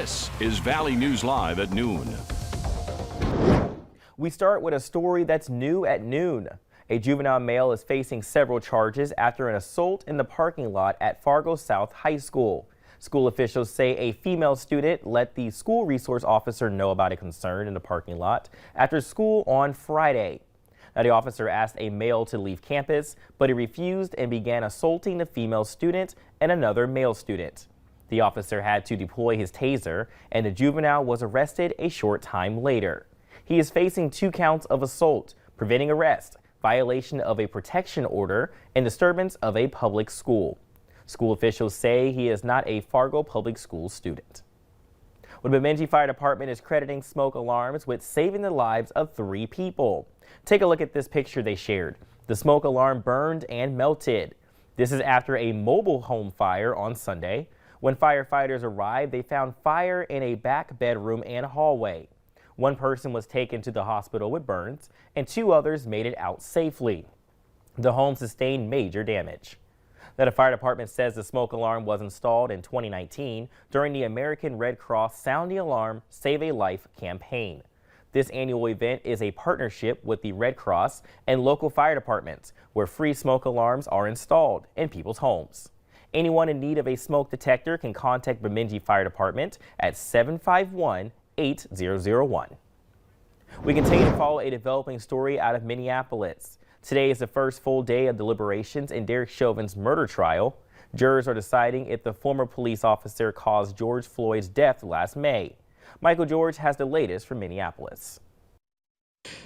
This is Valley News Live at noon. We start with a story that's new at noon. A juvenile male is facing several charges after an assault in the parking lot at Fargo South High School. School officials say a female student let the school resource officer know about a concern in the parking lot after school on Friday. Now, the officer asked a male to leave campus, but he refused and began assaulting the female student and another male student. The officer had to deploy his taser, and the juvenile was arrested a short time later. He is facing 2 counts of assault, preventing arrest, violation of a protection order, and disturbance of a public school. School officials say he is not a Fargo Public Schools student. The Bemidji Fire Department is crediting smoke alarms with saving the lives of 3 people. Take a look at this picture they shared. The smoke alarm burned and melted. This is after a mobile home fire on Sunday. When firefighters arrived, they found fire in a back bedroom and hallway. 1 person was taken to the hospital with burns, and 2 others made it out safely. The home sustained major damage. Now, the fire department says the smoke alarm was installed in 2019 during the American Red Cross Sound the Alarm, Save a Life campaign. This annual event is a partnership with the Red Cross and local fire departments, where free smoke alarms are installed in people's homes. Anyone in need of a smoke detector can contact Bemidji Fire Department at 751-8001. We continue to follow a developing story out of Minneapolis. Today is the first full day of deliberations in Derek Chauvin's murder trial. Jurors are deciding if the former police officer caused George Floyd's death last May. Michael George has the latest from Minneapolis.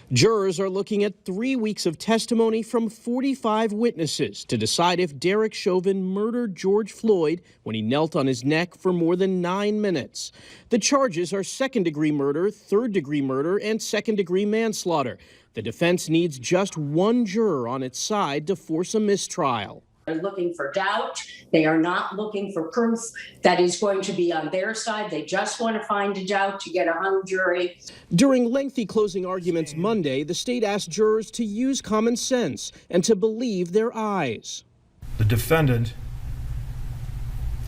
Jurors are looking at 3 weeks of testimony from 45 witnesses to decide if Derek Chauvin murdered George Floyd when he knelt on his neck for more than 9 minutes. The charges are second-degree murder, third-degree murder, and second-degree manslaughter. The defense needs just 1 juror on its side to force a mistrial. They're looking for doubt. They are not looking for proof that is going to be on their side. They just want to find a doubt to get a hung jury. During lengthy closing arguments Monday, the state asked jurors to use common sense and to believe their eyes. The defendant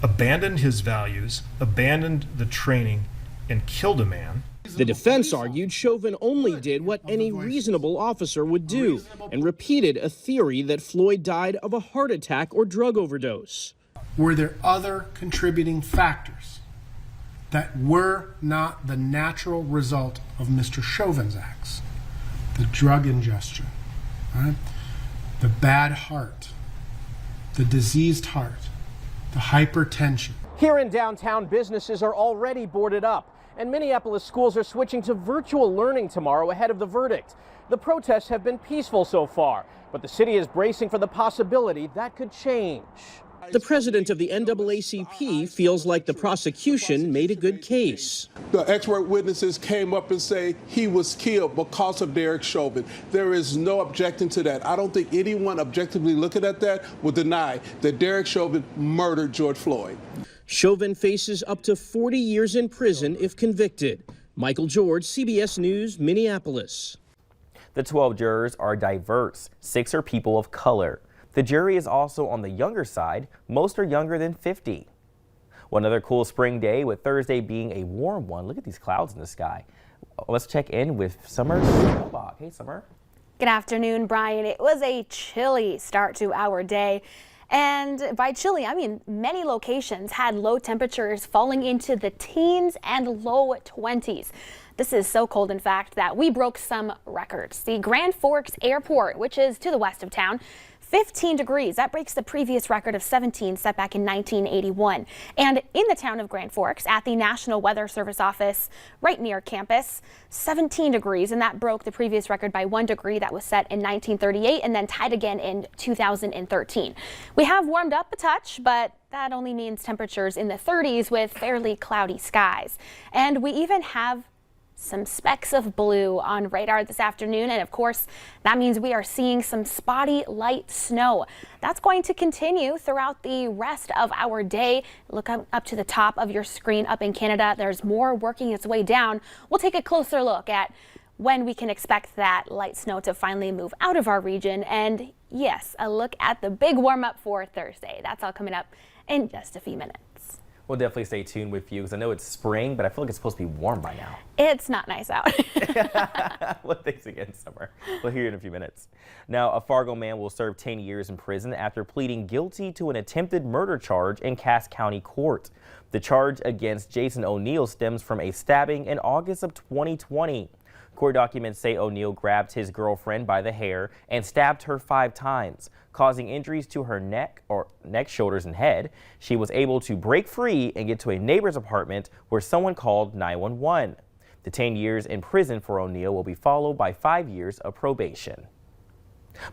abandoned his values, abandoned the training, and killed a man. The defense argued Chauvin only did what any reasonable officer would do and repeated a theory that Floyd died of a heart attack or drug overdose. Were there other contributing factors that were not the natural result of Mr. Chauvin's acts? The drug ingestion, right? The bad heart, the diseased heart, the hypertension. Here in downtown, businesses are already boarded up, and Minneapolis schools are switching to virtual learning tomorrow ahead of the verdict. The protests have been peaceful so far, but the city is bracing for the possibility that could change. The president of the NAACP feels like the prosecution made a good case. The expert witnesses came up and say he was killed because of Derek Chauvin. There is no objecting to that. I don't think anyone objectively looking at that would deny that Derek Chauvin murdered George Floyd. Chauvin faces up to 40 years in prison if convicted. Michael George, CBS News, Minneapolis. The 12 jurors are diverse. 6 are people of color. The jury is also on the younger side. Most are younger than 50. One other cool spring day, with Thursday being a warm one. Look at these clouds in the sky. Let's check in with Summer Snowbach. Hey, Summer. Good afternoon, Brian. It was a chilly start to our day. And by chilly, I mean many locations had low temperatures falling into the teens and low 20s. This is so cold, in fact, that we broke some records. The Grand Forks Airport, which is to the west of town, 15 degrees. That breaks the previous record of 17 set back in 1981. And in the town of Grand Forks, at the National Weather Service office right near campus, 17 degrees, and that broke the previous record by 1 degree that was set in 1938 and then tied again in 2013. We have warmed up a touch, but that only means temperatures in the 30s with fairly cloudy skies. And we even have some specks of blue on radar this afternoon, and of course that means we are seeing some spotty light snow. That's going to continue throughout the rest of our day. Look up to the top of your screen up in Canada. There's more working its way down. We'll take a closer look at when we can expect that light snow to finally move out of our region, and yes, a look at the big warm up for Thursday. That's all coming up in just a few minutes. We'll definitely stay tuned with you because I know it's spring, but I feel like it's supposed to be warm by now. It's not nice out. Well, thanks again, Summer. We'll hear you in a few minutes. Now, a Fargo man will serve 10 years in prison after pleading guilty to an attempted murder charge in Cass County Court. The charge against Jason O'Neill stems from a stabbing in August of 2020. Court documents say O'Neill grabbed his girlfriend by the hair and stabbed her 5 times, causing injuries to her neck, shoulders, and head. She was able to break free and get to a neighbor's apartment where someone called 911. The 10 years in prison for O'Neill will be followed by 5 years of probation.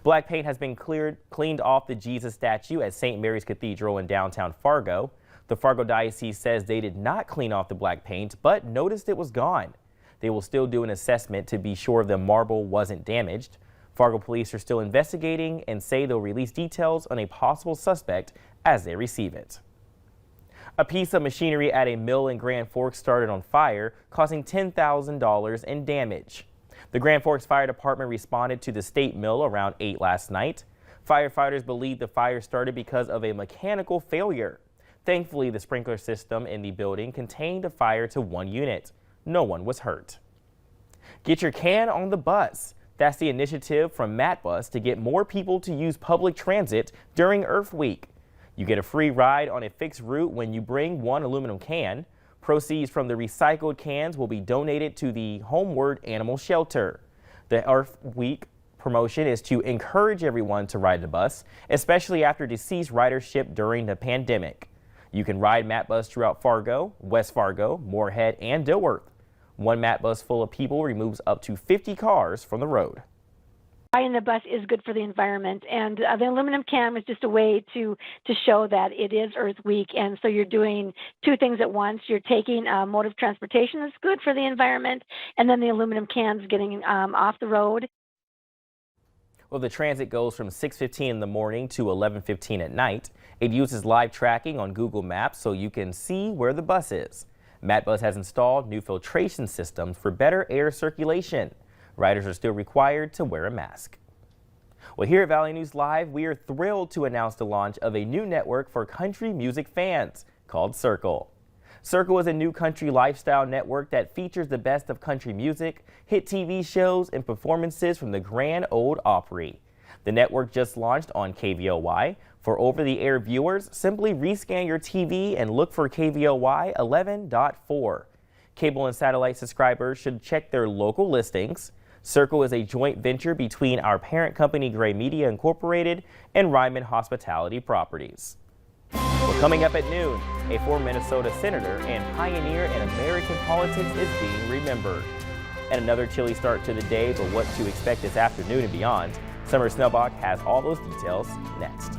Black paint has been cleaned off the Jesus statue at St. Mary's Cathedral in downtown Fargo. The Fargo Diocese says they did not clean off the black paint, but noticed it was gone. They will still do an assessment to be sure the marble wasn't damaged. Fargo police are still investigating and say they'll release details on a possible suspect as they receive it. A piece of machinery at a mill in Grand Forks started on fire, causing $10,000 in damage. The Grand Forks Fire Department responded to the state mill around 8 last night. Firefighters believe the fire started because of a mechanical failure. Thankfully, the sprinkler system in the building contained a fire to 1 unit. No one was hurt. Get your can on the bus. That's the initiative from MatBus to get more people to use public transit during Earth Week. You get a free ride on a fixed route when you bring 1 aluminum can. Proceeds from the recycled cans will be donated to the Homeward Animal Shelter. The Earth Week promotion is to encourage everyone to ride the bus, especially after deceased ridership during the pandemic. You can ride MatBus throughout Fargo, West Fargo, Moorhead, and Dilworth. 1 MatBus full of people removes up to 50 cars from the road. Riding the bus is good for the environment, and the aluminum can is just a way to show that it is Earth Week, and so you're doing 2 things at once. You're taking a mode of transportation that's good for the environment, and then the aluminum cans getting off the road. Well, the transit goes from 6:15 in the morning to 11:15 at night. It uses live tracking on Google Maps so you can see where the bus is. MatBus has installed new filtration systems for better air circulation. Riders are still required to wear a mask. Well, here at Valley News Live, we are thrilled to announce the launch of a new network for country music fans called Circle. Circle is a new country lifestyle network that features the best of country music, hit TV shows, and performances from the Grand Ole Opry. The network just launched on KVOY. For over-the-air viewers, simply rescan your TV and look for KVOY 11.4. Cable and satellite subscribers should check their local listings. Circle is a joint venture between our parent company Gray Media Incorporated and Ryman Hospitality Properties. Well, coming up at noon, a former Minnesota senator and pioneer in American politics is being remembered. And another chilly start to the day, but what to expect this afternoon and beyond. Summer Snellbach has all those details next.